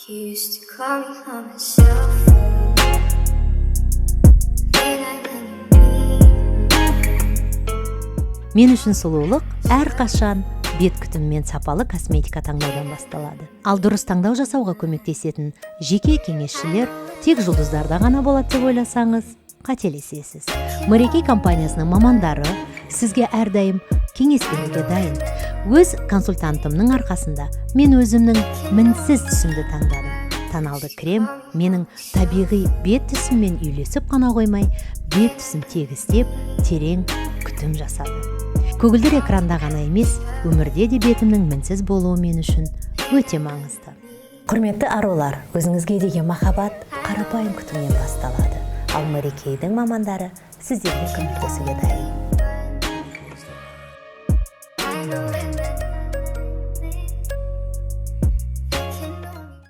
You used to call me on my cell phone. Late night when you need. Мен үшін сұлулық әр қашан бет күтім мен сапалы косметика таңдаудан басталады. Ал дұрыс таңдау жасауға көмектесетін жеке кеңесшілер тек жұлдыздарда ғана болады деп ойласаңыз, қателесесіз. Мөрекей компаниясының мамандары сізге әрдайым кеңес беруге дайын. Өз консультантымның арқасында мен өзімнің мінсіз түсімді таңдадым. Тоналды крем менің табиғи бет түсіммен үйлесіп қана қоймай, бет түсін тегістеп, терең күтім жасады. Көгілдір экранда ғана емес, өмірде де бетімнің мінсіз болуы мен үшін өте маңызды. Құрметті арулар, өзіңізге деген махаббат қарапайым күтімнен басталады. Ал Мөрекейдің мамандары сіздерге көмектесуге дайын.